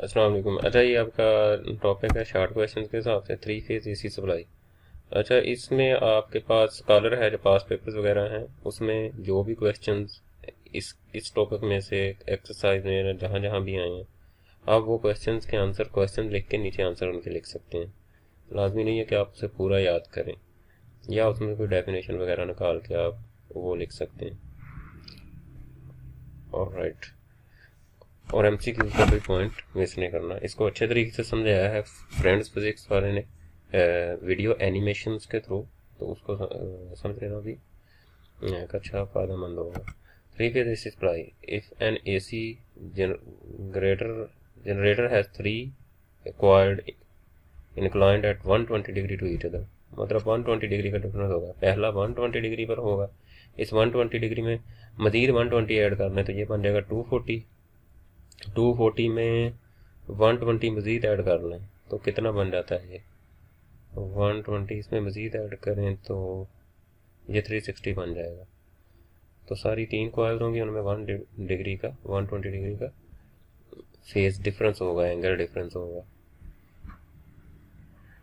अस्सलाम वालेकुम। अच्छा, ये आपका टॉपिक है शार्ट क्वेश्चंस के हिसाब से थ्री फेज एसी सप्लाई। अच्छा, इसमें आपके पास स्कॉलर है जो पास पेपर्स वगैरह हैं, उसमें जो भी क्वेश्चंस इस टॉपिक में से एक्सरसाइज में जहाँ जहाँ भी आए हैं, आप वो क्वेश्चंस के आंसर क्वेश्चन लिख के नीचे आंसर उनके लिख सकते हैं। लाजमी नहीं है कि आप उसे पूरा याद करें, या उसमें कोई डेफिनेशन वगैरह निकाल के आप वो लिख सकते हैं। ऑलराइट। और एमसीक्यू का कोई पॉइंट मिस नहीं करना। इसको अच्छे तरीके से समझाया है फ्रेंड्स फिजिक्स वाले ने वीडियो एनिमेशंस के थ्रू, तो उसको समझ लेना भी एक अच्छा फायदेमंद होगा। Three phase AC supply, if an AC generator has three coiled inclined at 120 degree to each other, मतलब 120 डिग्री का डिफरेंस होगा। पहला 120 डिग्री पर होगा, इस 120 डिग्री में मजीद 120 ऐड करना है तो ये बन जाएगा 240। 240 में 120 मज़ीद ऐड कर लें तो कितना बन जाता है ये 120, इसमें मज़ीद ऐड करें तो ये 360 बन जाएगा। तो सारी तीन कॉइल्स होंगी, उनमें 120 डिग्री का फेज डिफरेंस होगा, एंगल डिफरेंस होगा।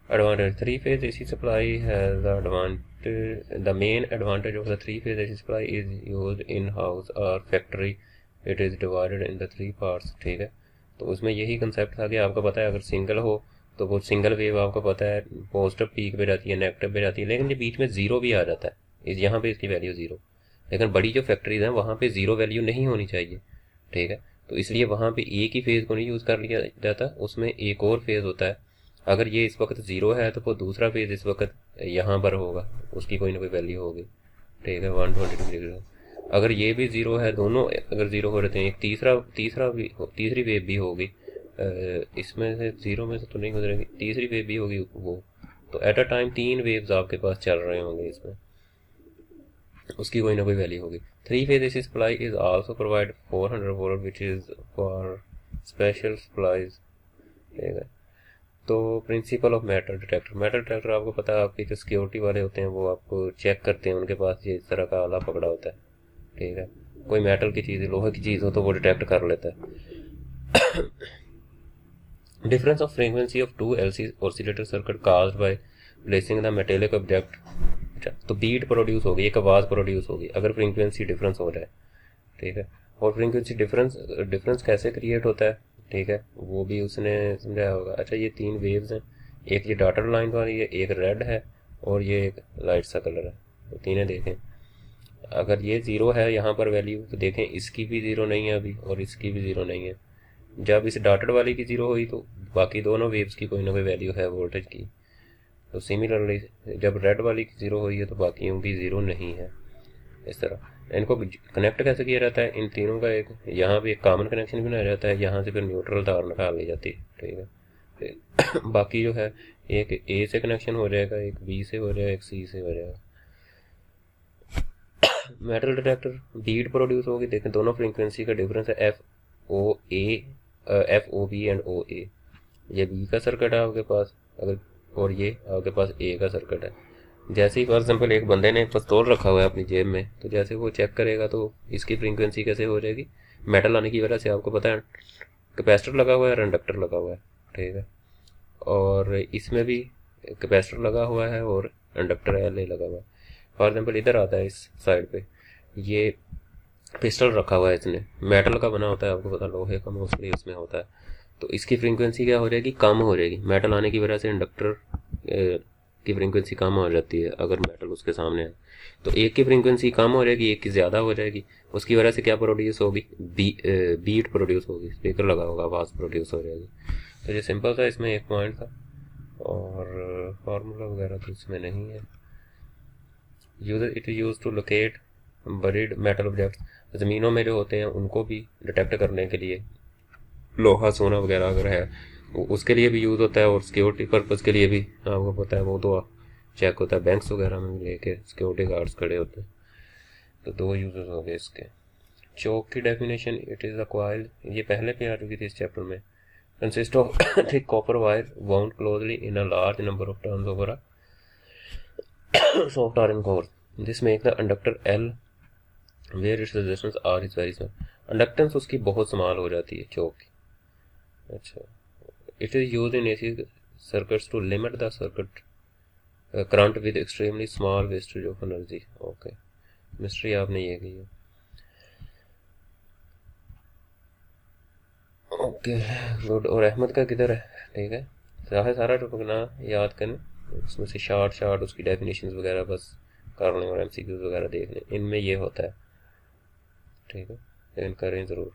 Advantage, three phase AC supply has the main advantage of the three phase AC supply is use in house और factory. It is divided in the three parts. ठीक है, तो उसमें यही concept था कि आपको पता है अगर सिंगल हो तो वो सिंगल वेव आपको पता है पॉजिटिव पीक पे जाती है, नेगेटिव पे जाती है, लेकिन ये बीच में ज़ीरो भी आ जाता है। इस यहाँ पे इसकी वैल्यू ज़ीरो, लेकिन बड़ी जो फैक्ट्रीज हैं वहाँ पे ज़ीरो वैल्यू नहीं होनी चाहिए। ठीक है, तो इसलिए वहाँ पे एक ही फेज़ को नहीं यूज़ कर लिया जाता, उसमें एक और फेज़ होता है। अगर ये इस वक्त ज़ीरो है तो वो दूसरा फेज़ इस वक्त यहाँ पर होगा, उसकी कोई ना कोई वैल्यू होगी। ठीक है, 120 डिग्री। अगर ये भी ज़ीरो है, दोनों अगर ज़ीरो हो रहते हैं, एक तीसरी वेव भी होगी, इसमें से ज़ीरो में से तो नहीं गुजरेगी, तीसरी वेव भी होगी वो, तो एट अ टाइम तीन वेव्स आपके पास चल रहे होंगे, इसमें उसकी कोई ना कोई वैल्यू होगी। Three phase AC supply is also provide 400 volt which is for special supplies. ठीक है, तो प्रिंसिपल ऑफ मेटल डिटेक्टर आपको पता है, आपके जो सिक्योरिटी वाले होते हैं वो आपको चेक करते हैं, उनके पास ये इस तरह का आला पकड़ा होता है। ठीक है, कोई मेटल की चीज़, लोहे की चीज़ हो तो वो डिटेक्ट कर लेता है। Difference of frequency of two LC oscillator circuit caused by placing the metallic object. अच्छा, तो बीट प्रोड्यूस होगी, एक आवाज़ प्रोड्यूस होगी अगर फ्रीक्वेंसी डिफरेंस हो जाए। ठीक है, और फ्रीक्वेंसी डिफरेंस कैसे क्रिएट होता है, ठीक है, वो भी उसने समझाया होगा। अच्छा, ये तीन वेव्स हैं, एक ये डॉटेड लाइन वाली है, एक रेड है और ये एक लाइट सा कलर है, तो तीनों देखें। अगर ये ज़ीरो है यहाँ पर वैल्यू, तो देखें इसकी भी ज़ीरो नहीं है अभी और इसकी भी ज़ीरो नहीं है। जब इस डॉटेड वाली की ज़ीरो हुई तो बाकी दोनों वेव्स की कोई ना कोई वैल्यू है वोल्टेज की। तो सिमिलरली जब रेड वाली की ज़ीरो हुई है तो बाकियों की ज़ीरो नहीं है। इस तरह इनको कनेक्ट कैसे किया जाता है, इन तीनों का एक यहाँ भी एक कॉमन कनेक्शन बनाया जाता है, यहाँ से फिर न्यूट्रल तार निकाल ली जाती है। ठीक है, फिर बाकी जो है एक ए से कनेक्शन हो जाएगा, एक बी से हो जाएगा, एक सी से हो जाएगा। मेटल डिटेक्टर बीट प्रोड्यूस होगी, देखें दोनों फ्रीक्वेंसी का डिफरेंस है एफ ओ बी एंड ओ ए। ये बी का सर्किट है आपके पास, अगर और ये आपके पास ए का सर्किट है। जैसे ही फॉर एग्जाम्पल एक बंदे ने पिस्तौल रखा हुआ है अपनी जेब में, तो जैसे वो चेक करेगा तो इसकी फ्रीक्वेंसी कैसे हो जाएगी, मेटल आने की वजह से। आपको पता है कैपेसिटर लगा हुआ है और इंडक्टर लगा हुआ है। ठीक है, और इसमें भी कैपेसिटर लगा हुआ है और इंडक्टर एल ए लगा हुआ है। फॉर एग्जाम्पल इधर आता है इस साइड पे, ये पिस्टल रखा हुआ है, इसने मेटल का बना होता है, आपको पता लोहे का मोस्टली उसमें होता है। तो इसकी फ्रीक्वेंसी क्या हो जाएगी, कम हो जाएगी। मेटल आने की वजह से इंडक्टर की फ्रीक्वेंसी कम हो जाती है अगर मेटल उसके सामने है। तो एक की फ्रीक्वेंसी कम हो जाएगी, एक की ज़्यादा हो जाएगी, उसकी वजह से क्या प्रोड्यूस होगी, बीट प्रोड्यूस होगी, स्पीकर लगा होगा, आवाज़ प्रोड्यूस हो जाएगी। तो ये सिंपल था, इसमें एक पॉइंट था और फार्मूला वगैरह तो इसमें नहीं है। It use to locate buried metal objects, ज़मीनों में जो होते हैं उनको भी डिटेक्ट करने के लिए, लोहा सोना वगैरह अगर है उसके लिए भी यूज़ होता है, और सिक्योरिटी पर्पज़ के लिए भी आपको पता है वो तो चेक होता है, बैंक्स वगैरह में भी लेके सिक्योरिटी गार्ड्स खड़े होते हैं। तो दो यूजेस हो गए इसके। चोक की definition, it is a coil, ये पहले पे आ चुकी थी इस चैप्टर में, consist of thick copper wire wound closely in a large number of turns over a soft iron core. This make the inductor L where its resistance R is very small. Inductance उसकी बहुत small हो जाती है चौक की, अच्छा, it is used in AC circuits to limit the circuit current with extremely small wastage of energy. Okay, mystery आपने ये की है. Okay good. और अहमद का किधर है? ठीक है, सारा टॉपिक ना याद करने, उसमें से शार्ट शार्ट उसकी डेफिनेशंस वगैरह बस करने और एमसीक्यूज वगैरह देखने, इनमें ये होता है. ठीक है, लेकिन करें ज़रूर.